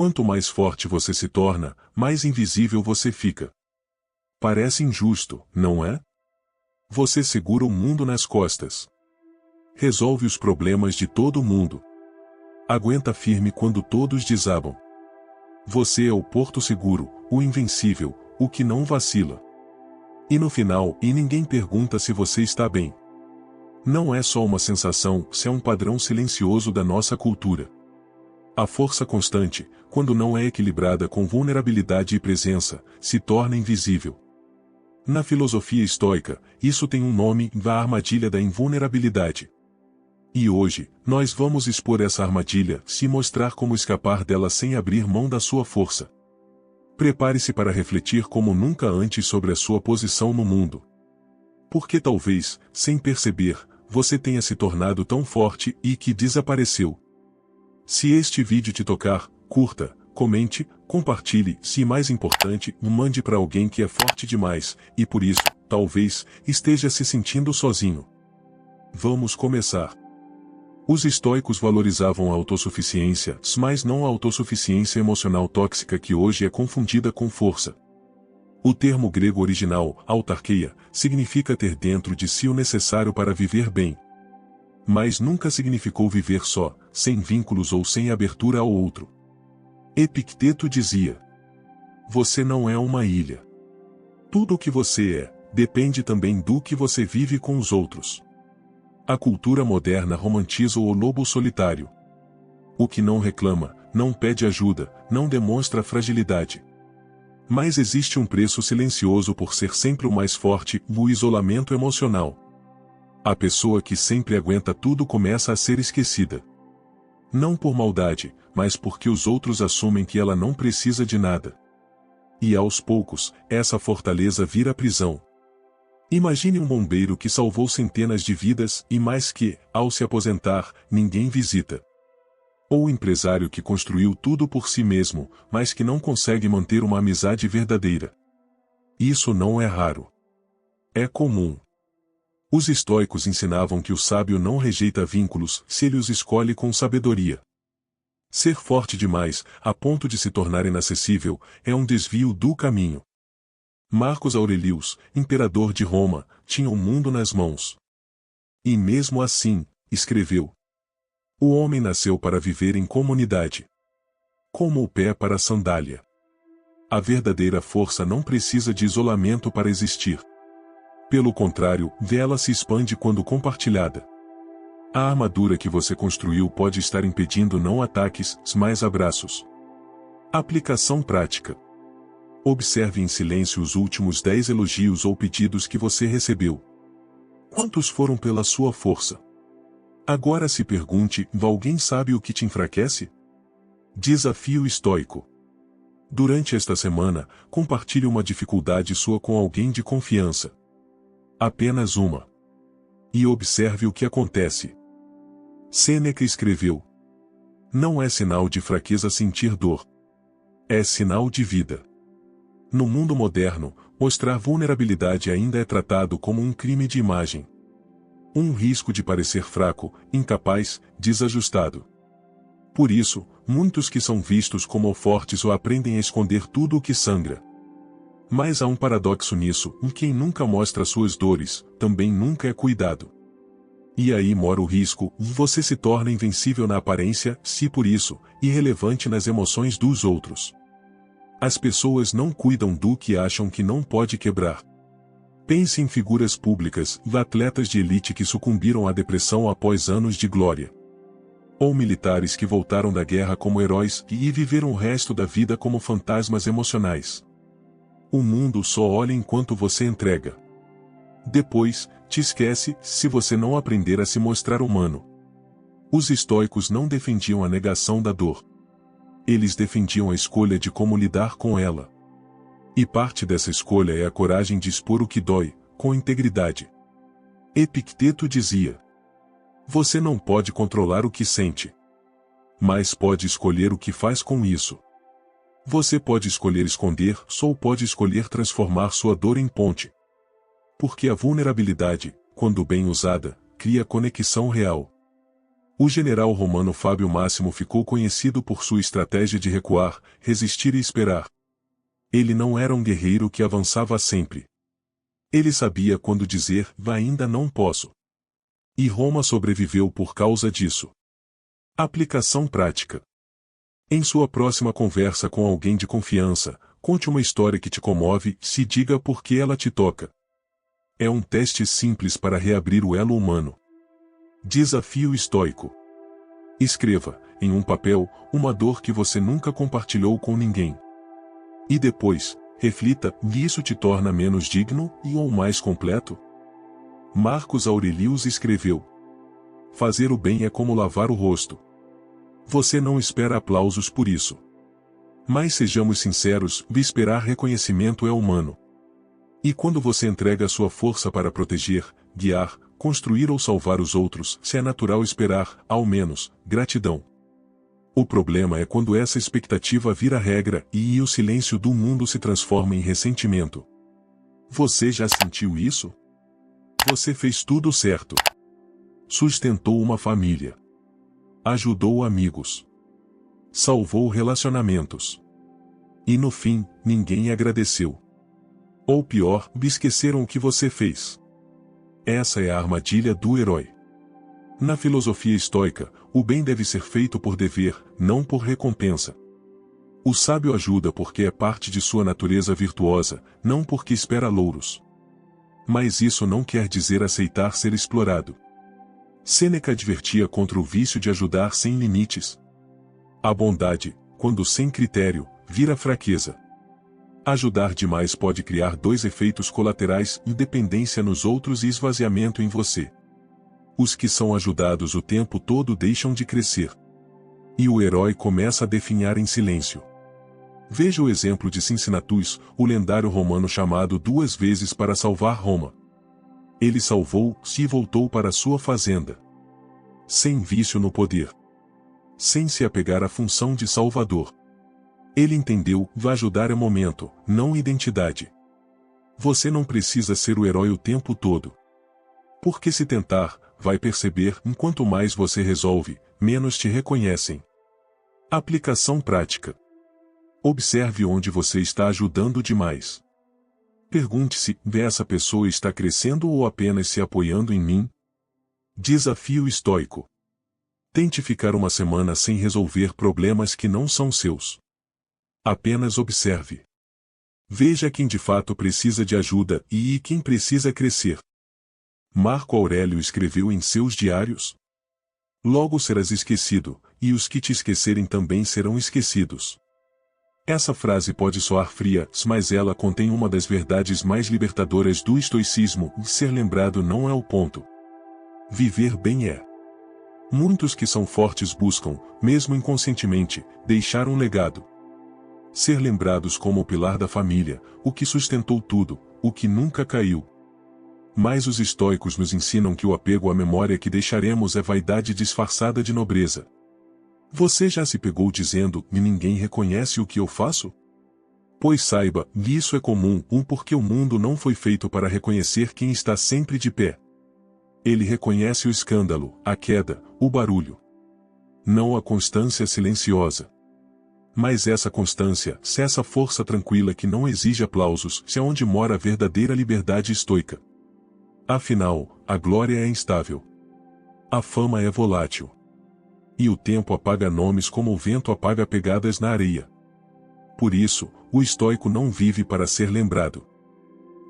Quanto mais forte você se torna, mais invisível você fica. Parece injusto, não é? Você segura o mundo nas costas. Resolve os problemas de todo mundo. Aguenta firme quando todos desabam. Você é o porto seguro, o invencível, o que não vacila. E no final, ninguém pergunta se você está bem. Não é só uma sensação, se é um padrão silencioso da nossa cultura. A força constante, quando não é equilibrada com vulnerabilidade e presença, se torna invisível. Na filosofia estoica, isso tem um nome, a armadilha da invulnerabilidade. E hoje, nós vamos expor essa armadilha, se mostrar como escapar dela sem abrir mão da sua força. Prepare-se para refletir como nunca antes sobre a sua posição no mundo. Porque talvez, sem perceber, você tenha se tornado tão forte e que desapareceu. Se este vídeo te tocar, curta, comente, compartilhe, se mais importante, mande para alguém que é forte demais, e por isso, talvez, esteja se sentindo sozinho. Vamos começar. Os estoicos valorizavam a autossuficiência, mas não a autossuficiência emocional tóxica que hoje é confundida com força. O termo grego original, autarquia, significa ter dentro de si o necessário para viver bem. Mas nunca significou viver só, sem vínculos ou sem abertura ao outro. Epicteto dizia: você não é uma ilha. Tudo o que você é, depende também do que você vive com os outros. A cultura moderna romantiza o lobo solitário. O que não reclama, não pede ajuda, não demonstra fragilidade. Mas existe um preço silencioso por ser sempre o mais forte, o isolamento emocional. A pessoa que sempre aguenta tudo começa a ser esquecida. Não por maldade, mas porque os outros assumem que ela não precisa de nada. E aos poucos, essa fortaleza vira prisão. Imagine um bombeiro que salvou centenas de vidas e mais que, ao se aposentar, ninguém visita. Ou o empresário que construiu tudo por si mesmo, mas que não consegue manter uma amizade verdadeira. Isso não é raro. É comum. Os estoicos ensinavam que o sábio não rejeita vínculos se ele os escolhe com sabedoria. Ser forte demais, a ponto de se tornar inacessível, é um desvio do caminho. Marcos Aurelius, imperador de Roma, tinha o mundo nas mãos. E mesmo assim, escreveu: o homem nasceu para viver em comunidade. Como o pé para a sandália. A verdadeira força não precisa de isolamento para existir. Pelo contrário, ela se expande quando compartilhada. A armadura que você construiu pode estar impedindo não ataques, mas abraços. Aplicação prática. Observe em silêncio os últimos 10 elogios ou pedidos que você recebeu. Quantos foram pela sua força? Agora se pergunte, alguém sabe o que te enfraquece? Desafio estoico. Durante esta semana, compartilhe uma dificuldade sua com alguém de confiança. Apenas uma. E observe o que acontece. Sêneca escreveu: não é sinal de fraqueza sentir dor. É sinal de vida. No mundo moderno, mostrar vulnerabilidade ainda é tratado como um crime de imagem. Um risco de parecer fraco, incapaz, desajustado. Por isso, muitos que são vistos como fortes ou aprendem a esconder tudo o que sangra. Mas há um paradoxo nisso, quem nunca mostra suas dores, também nunca é cuidado. E aí mora o risco, você se torna invencível na aparência, se por isso, irrelevante nas emoções dos outros. As pessoas não cuidam do que acham que não pode quebrar. Pense em figuras públicas, atletas de elite que sucumbiram à depressão após anos de glória. Ou militares que voltaram da guerra como heróis e viveram o resto da vida como fantasmas emocionais. O mundo só olha enquanto você entrega. Depois, te esquece, se você não aprender a se mostrar humano. Os estoicos não defendiam a negação da dor. Eles defendiam a escolha de como lidar com ela. E parte dessa escolha é a coragem de expor o que dói, com integridade. Epicteto dizia: você não pode controlar o que sente. Mas pode escolher o que faz com isso. Você pode escolher esconder, ou pode escolher transformar sua dor em ponte. Porque a vulnerabilidade, quando bem usada, cria conexão real. O general romano Fábio Máximo ficou conhecido por sua estratégia de recuar, resistir e esperar. Ele não era um guerreiro que avançava sempre. Ele sabia quando dizer, ainda não posso. E Roma sobreviveu por causa disso. Aplicação prática. Em sua próxima conversa com alguém de confiança, conte uma história que te comove, se diga por que ela te toca. É um teste simples para reabrir o elo humano. Desafio estoico. Escreva, em um papel, uma dor que você nunca compartilhou com ninguém. E depois, reflita, isso te torna menos digno ou mais completo? Marcos Aurelius escreveu: fazer o bem é como lavar o rosto. Você não espera aplausos por isso. Mas sejamos sinceros, esperar reconhecimento é humano. E quando você entrega sua força para proteger, guiar, construir ou salvar os outros, se é natural esperar, ao menos, gratidão. O problema é quando essa expectativa vira regra e o silêncio do mundo se transforma em ressentimento. Você já sentiu isso? Você fez tudo certo. Sustentou uma família. Ajudou amigos. Salvou relacionamentos. E no fim, ninguém agradeceu. Ou pior, esqueceram o que você fez. Essa é a armadilha do herói. Na filosofia estoica, o bem deve ser feito por dever, não por recompensa. O sábio ajuda porque é parte de sua natureza virtuosa, não porque espera louros. Mas isso não quer dizer aceitar ser explorado. Sêneca advertia contra o vício de ajudar sem limites. A bondade, quando sem critério, vira fraqueza. Ajudar demais pode criar dois efeitos colaterais: independência nos outros e esvaziamento em você. Os que são ajudados o tempo todo deixam de crescer. E o herói começa a definhar em silêncio. Veja o exemplo de Cincinnatus, o lendário romano chamado 2 vezes para salvar Roma. Ele salvou-se e voltou para sua fazenda. Sem vício no poder. Sem se apegar à função de salvador. Ele entendeu, ajudar é momento, não identidade. Você não precisa ser o herói o tempo todo. Porque se tentar, vai perceber, enquanto mais você resolve, menos te reconhecem. Aplicação prática. Observe onde você está ajudando demais. Pergunte-se, essa pessoa está crescendo ou apenas se apoiando em mim? Desafio estoico. Tente ficar uma semana sem resolver problemas que não são seus. Apenas observe. Veja quem de fato precisa de ajuda e quem precisa crescer. Marco Aurélio escreveu em seus diários: logo serás esquecido, e os que te esquecerem também serão esquecidos. Essa frase pode soar fria, mas ela contém uma das verdades mais libertadoras do estoicismo: ser lembrado não é o ponto. Viver bem é. Muitos que são fortes buscam, mesmo inconscientemente, deixar um legado. Ser lembrados como o pilar da família, o que sustentou tudo, o que nunca caiu. Mas os estoicos nos ensinam que o apego à memória que deixaremos é vaidade disfarçada de nobreza. Você já se pegou dizendo, ninguém reconhece o que eu faço? Pois saiba, isso é comum, porque o mundo não foi feito para reconhecer quem está sempre de pé. Ele reconhece o escândalo, a queda, o barulho. Não a constância silenciosa. Mas essa constância, essa força tranquila que não exige aplausos, é onde mora a verdadeira liberdade estoica. Afinal, a glória é instável. A fama é volátil. E o tempo apaga nomes como o vento apaga pegadas na areia. Por isso, o estoico não vive para ser lembrado.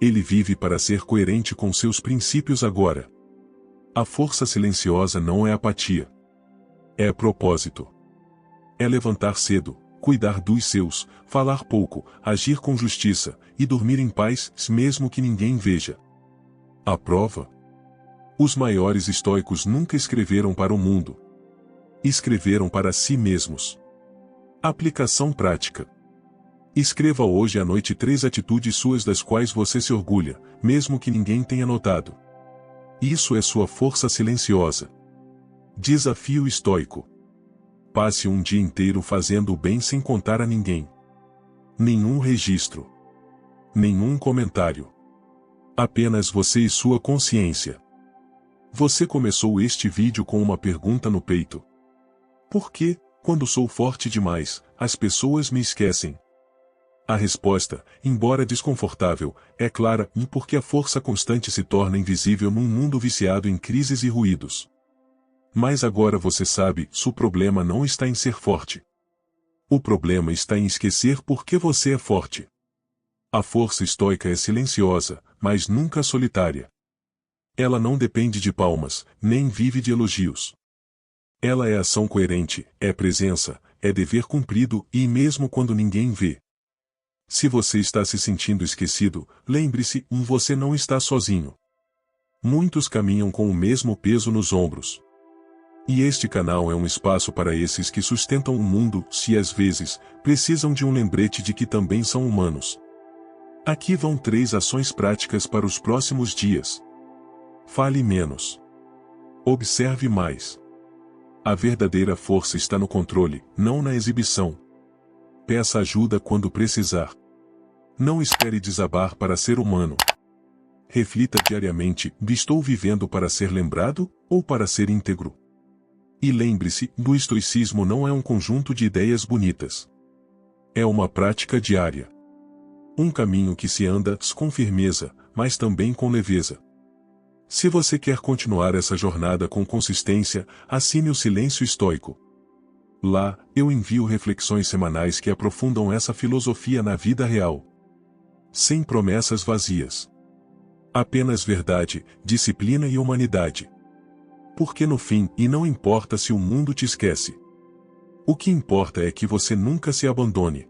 Ele vive para ser coerente com seus princípios agora. A força silenciosa não é apatia. É propósito. É levantar cedo, cuidar dos seus, falar pouco, agir com justiça, e dormir em paz, mesmo que ninguém veja. A prova? Os maiores estoicos nunca escreveram para o mundo. Escreveram para si mesmos. Aplicação prática. Escreva hoje à noite 3 atitudes suas das quais você se orgulha, mesmo que ninguém tenha notado. Isso é sua força silenciosa. Desafio estoico. Passe um dia inteiro fazendo o bem sem contar a ninguém. Nenhum registro. Nenhum comentário. Apenas você e sua consciência. Você começou este vídeo com uma pergunta no peito. Por que, quando sou forte demais, as pessoas me esquecem? A resposta, embora desconfortável, é clara e porque a força constante se torna invisível num mundo viciado em crises e ruídos. Mas agora você sabe, o problema não está em ser forte. O problema está em esquecer por que você é forte. A força estoica é silenciosa, mas nunca solitária. Ela não depende de palmas, nem vive de elogios. Ela é ação coerente, é presença, é dever cumprido e mesmo quando ninguém vê. Se você está se sentindo esquecido, lembre-se, você não está sozinho. Muitos caminham com o mesmo peso nos ombros. E este canal é um espaço para esses que sustentam o mundo, se às vezes, precisam de um lembrete de que também são humanos. Aqui vão 3 ações práticas para os próximos dias. Fale menos. Observe mais. A verdadeira força está no controle, não na exibição. Peça ajuda quando precisar. Não espere desabar para ser humano. Reflita diariamente: estou vivendo para ser lembrado, ou para ser íntegro? E lembre-se, o estoicismo não é um conjunto de ideias bonitas. É uma prática diária. Um caminho que se anda com firmeza, mas também com leveza. Se você quer continuar essa jornada com consistência, assine o Silêncio Estoico. Lá, eu envio reflexões semanais que aprofundam essa filosofia na vida real. Sem promessas vazias. Apenas verdade, disciplina e humanidade. Porque no fim, e não importa se o mundo te esquece. O que importa é que você nunca se abandone.